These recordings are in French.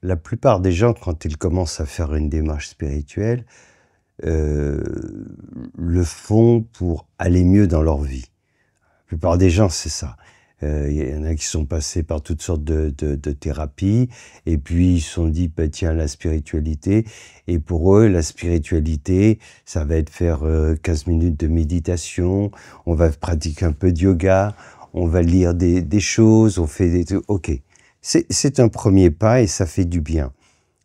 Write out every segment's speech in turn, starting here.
La plupart des gens, quand ils commencent à faire une démarche spirituelle, le font pour aller mieux dans leur vie. La plupart des gens, c'est ça. Il y en a qui sont passés par toutes sortes de thérapies, et puis ils se sont dit, bah, tiens, la spiritualité, et pour eux, la spiritualité, ça va être faire 15 minutes de méditation, on va pratiquer un peu de yoga, on va lire des choses, on fait des trucs, ok. C'est un premier pas et ça fait du bien.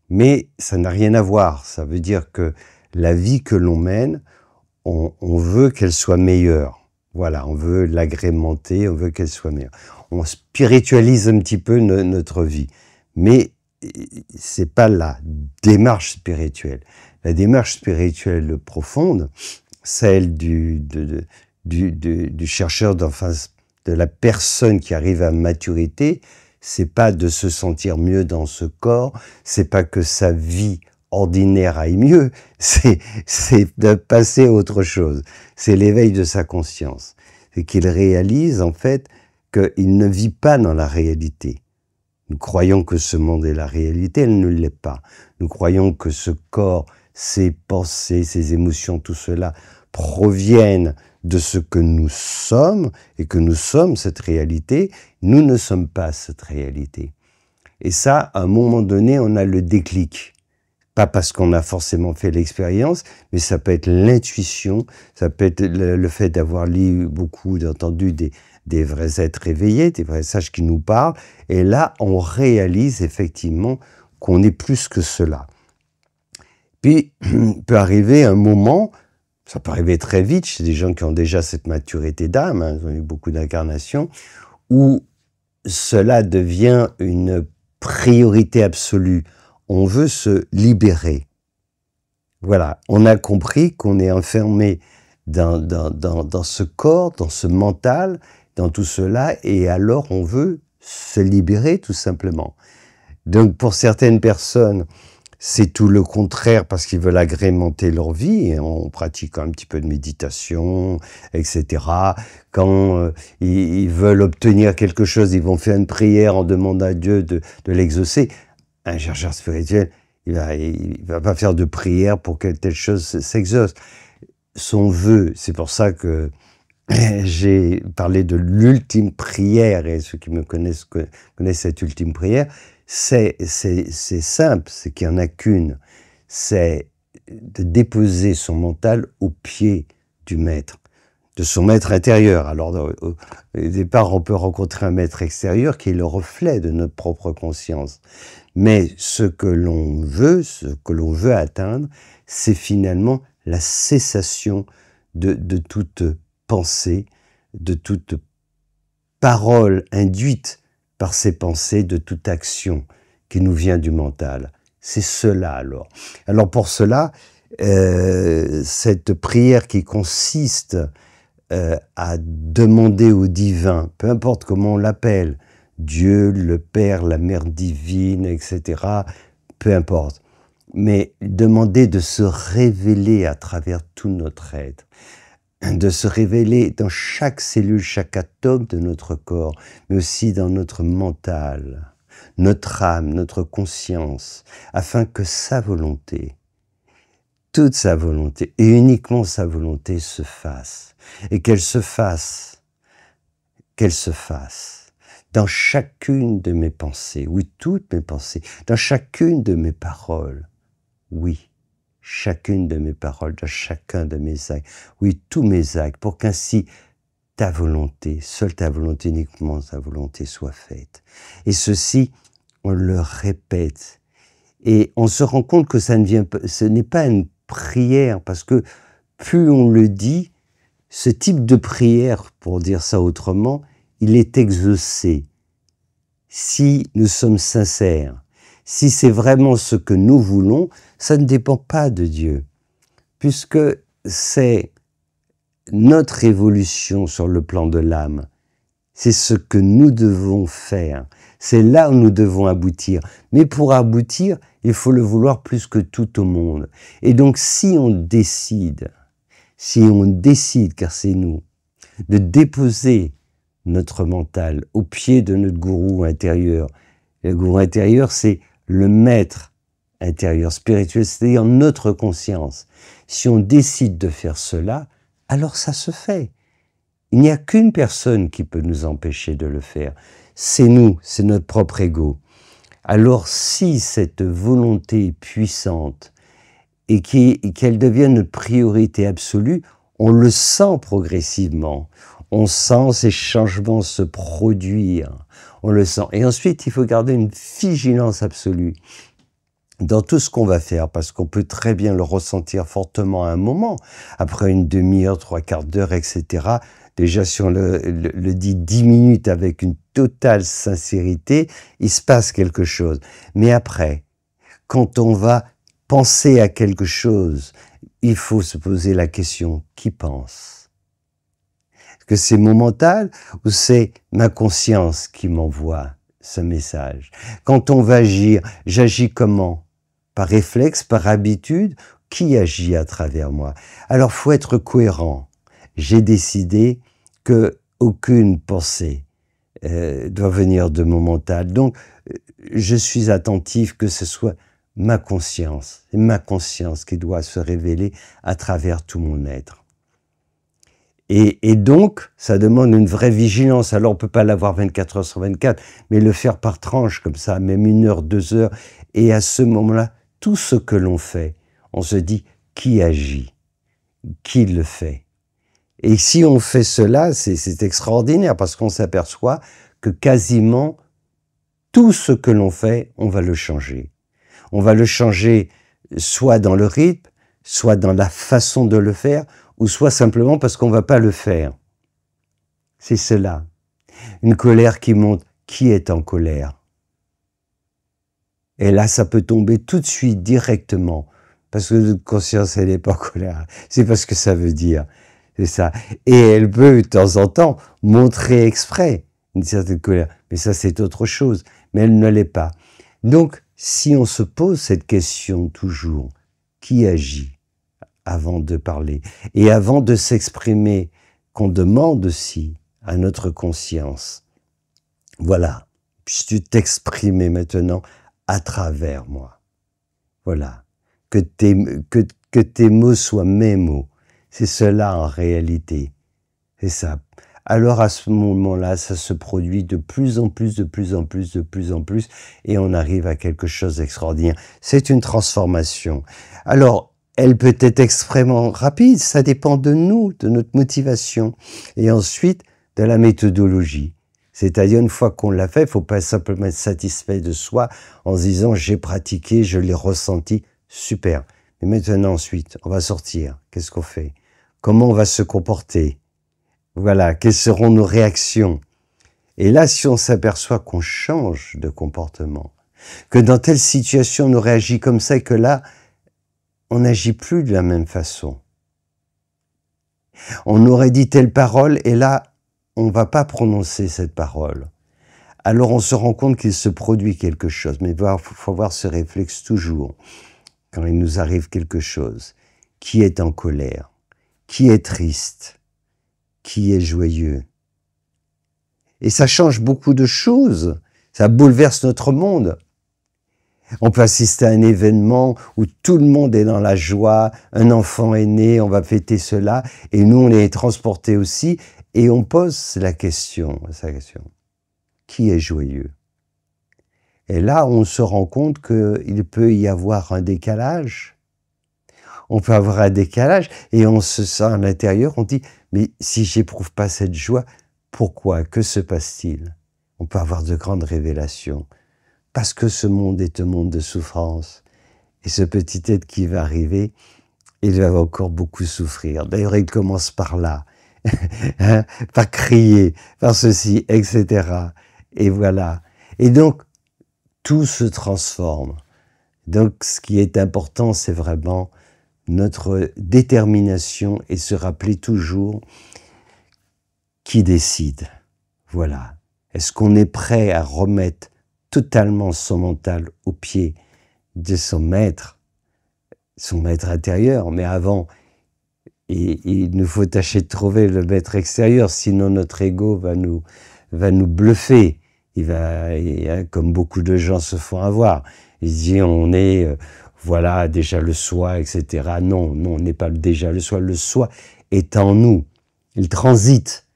Mais ça n'a rien à voir. Ça veut dire que la vie que l'on mène, on veut qu'elle soit meilleure. Voilà, on veut l'agrémenter, on veut qu'elle soit meilleure. On spiritualise un petit peu notre vie. Mais c'est pas la démarche spirituelle. La démarche spirituelle profonde, celle du chercheur, enfin, de la personne qui arrive à maturité, c'est pas de se sentir mieux dans ce corps, c'est pas que sa vie ordinaire aille mieux, c'est de passer à autre chose. C'est l'éveil de sa conscience. C'est qu'il réalise, en fait, qu'il ne vit pas dans la réalité. Nous croyons que ce monde est la réalité, elle ne l'est pas. Nous croyons que ce corps, ses pensées, ses émotions, tout cela proviennent de ce que nous sommes, et que nous sommes cette réalité. Nous ne sommes pas cette réalité. Et ça, à un moment donné, on a le déclic. Pas parce qu'on a forcément fait l'expérience, mais ça peut être l'intuition, ça peut être le fait d'avoir lu beaucoup, d'entendu des vrais êtres éveillés, des vrais sages qui nous parlent. Et là, on réalise effectivement qu'on est plus que cela. Puis, peut arriver un moment, ça peut arriver très vite chez des gens qui ont déjà cette maturité d'âme, hein, ils ont eu beaucoup d'incarnations, où cela devient une priorité absolue. On veut se libérer. Voilà, on a compris qu'on est enfermé dans ce corps, dans ce mental, dans tout cela, et alors on veut se libérer tout simplement. Donc pour certaines personnes, c'est tout le contraire parce qu'ils veulent agrémenter leur vie et on pratique un petit peu de méditation, etc. Quand ils veulent obtenir quelque chose, ils vont faire une prière en demandant à Dieu de l'exaucer. Un chercheur spirituel, il va pas faire de prière pour que telle chose s'exauce. Son vœu, c'est pour ça que j'ai parlé de l'ultime prière, et ceux qui me connaissent cette ultime prière. C'est simple, c'est qu'il n'y en a qu'une. C'est de déposer son mental au pied du maître, de son maître intérieur. Alors, au départ, on peut rencontrer un maître extérieur qui est le reflet de notre propre conscience. Mais ce que l'on veut atteindre, c'est finalement la cessation de toute pensée, de toute parole induite par ces pensées, de toute action qui nous vient du mental. C'est cela alors. Alors pour cela, cette prière qui consiste à demander au divin, peu importe comment on l'appelle, Dieu, le Père, la Mère divine, etc., peu importe, mais demander de se révéler à travers tout notre être, de se révéler dans chaque cellule, chaque atome de notre corps, mais aussi dans notre mental, notre âme, notre conscience, afin que sa volonté, toute sa volonté, et uniquement sa volonté se fasse, et qu'elle se fasse dans chacune de mes pensées, oui, toutes mes pensées, dans chacune de mes paroles, oui, chacune de mes paroles, dans chacun de mes actes, oui, tous mes actes, pour qu'ainsi ta volonté, seule ta volonté, uniquement ta volonté soit faite. Et ceci, on le répète. Et on se rend compte que ce n'est pas une prière, parce que plus on le dit, ce type de prière, pour dire ça autrement, il est exaucé. Si nous sommes sincères, si c'est vraiment ce que nous voulons, ça ne dépend pas de Dieu, puisque c'est notre évolution sur le plan de l'âme. c'est ce que nous devons faire. C'est là où nous devons aboutir. Mais pour aboutir, il faut le vouloir plus que tout au monde. Et donc, si on décide, car c'est nous, de déposer notre mental au pied de notre gourou intérieur. Le gourou intérieur, c'est le maître intérieur spirituel, c'est-à-dire notre conscience. Si on décide de faire cela, alors ça se fait. Il n'y a qu'une personne qui peut nous empêcher de le faire. C'est nous, c'est notre propre ego. Alors si cette volonté est puissante et qu'elle devienne notre priorité absolue, on le sent progressivement. On sent ces changements se produire. On le sent. Et ensuite, il faut garder une vigilance absolue dans tout ce qu'on va faire, parce qu'on peut très bien le ressentir fortement à un moment, après une demi-heure, 3/4 d'heure, etc. Déjà, si on le dit 10 minutes avec une totale sincérité, il se passe quelque chose. Mais après, quand on va penser à quelque chose, il faut se poser la question, qui pense? Est-ce que c'est mon mental ou c'est ma conscience qui m'envoie ce message? Quand on va agir, j'agis comment? Par réflexe, par habitude? Qui agit à travers moi? Alors, faut être cohérent. J'ai décidé que aucune pensée doit venir de mon mental. Donc, je suis attentif que ce soit ma conscience. C'est ma conscience qui doit se révéler à travers tout mon être. Et donc, ça demande une vraie vigilance. Alors, on peut pas l'avoir 24 heures sur 24, mais le faire par tranche, comme ça, même 1 heure, 2 heures. Et à ce moment-là, tout ce que l'on fait, on se dit, qui agit? Qui le fait? Et si on fait cela, c'est extraordinaire, parce qu'on s'aperçoit que quasiment tout ce que l'on fait, on va le changer. On va le changer soit dans le rythme, soit dans la façon de le faire, ou soit simplement parce qu'on ne va pas le faire. C'est cela. Une colère qui monte. Qui est en colère? Et là, ça peut tomber tout de suite, directement. Parce que notre conscience, elle n'est pas en colère. C'est pas ce que ça veut dire. C'est ça. Et elle peut, de temps en temps, montrer exprès une certaine colère. Mais ça, c'est autre chose. Mais elle ne l'est pas. Donc, si on se pose cette question toujours, qui agit avant de parler? Et avant de s'exprimer, qu'on demande aussi à notre conscience, voilà, puisses-tu t'exprimer maintenant à travers moi? Voilà, que tes mots soient mes mots. C'est cela en réalité, c'est ça. Alors à ce moment-là, ça se produit de plus en plus, de plus en plus, de plus en plus, et on arrive à quelque chose d'extraordinaire. C'est une transformation. Alors, elle peut être extrêmement rapide, ça dépend de nous, de notre motivation, et ensuite de la méthodologie. C'est-à-dire, une fois qu'on l'a fait, il ne faut pas simplement être satisfait de soi en se disant « j'ai pratiqué, je l'ai ressenti, super ». Mais maintenant, ensuite, on va sortir. Qu'est-ce qu'on fait? Comment on va se comporter? Voilà, quelles seront nos réactions? Et là, si on s'aperçoit qu'on change de comportement, que dans telle situation, on aurait agi comme ça et que là, on n'agit plus de la même façon. On aurait dit telle parole et là, on ne va pas prononcer cette parole. Alors on se rend compte qu'il se produit quelque chose. Mais il faut avoir ce réflexe toujours, quand il nous arrive quelque chose. Qui est en colère? Qui est triste? Qui est joyeux? Et ça change beaucoup de choses. Ça bouleverse notre monde. On peut assister à un événement où tout le monde est dans la joie, un enfant est né, on va fêter cela, et nous on est transportés aussi, et on pose la question, qui est joyeux? Et là on se rend compte qu'il peut y avoir un décalage. On peut avoir un décalage, et on se sent à l'intérieur, on dit, mais si j'éprouve pas cette joie, pourquoi? Que se passe-t-il? On peut avoir de grandes révélations. Parce que ce monde est un monde de souffrance. Et ce petit être qui va arriver, il va encore beaucoup souffrir. D'ailleurs, il commence par là, hein, par crier, par ceci, etc. Et voilà. Et donc, tout se transforme. Donc, ce qui est important, c'est vraiment notre détermination et se rappeler toujours qui décide. Voilà. Est-ce qu'on est prêt à remettre totalement son mental au pied de son maître intérieur? Mais avant, il nous faut tâcher de trouver le maître extérieur, sinon notre ego va nous bluffer. Comme beaucoup de gens se font avoir. Ils disent on est, voilà, déjà le soi, etc. Non, on n'est pas déjà le soi. Le soi est en nous. Il transite,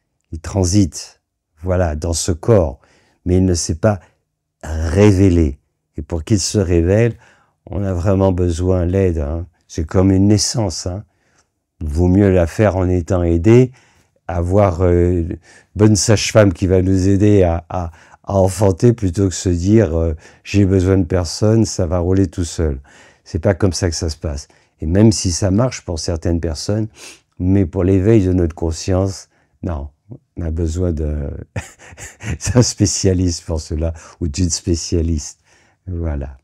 voilà, dans ce corps, mais il ne s'est pas révélé. Et pour qu'il se révèle, on a vraiment besoin d'aide. Hein. C'est comme une naissance. Hein. Vaut mieux la faire en étant aidé, avoir une bonne sage-femme qui va nous aider à enfanter plutôt que se dire j'ai besoin de personne, ça va rouler tout seul. C'est pas comme ça que ça se passe. Et même si ça marche pour certaines personnes, mais pour l'éveil de notre conscience, non, on a besoin d'un spécialiste pour cela ou d'une spécialiste. Voilà.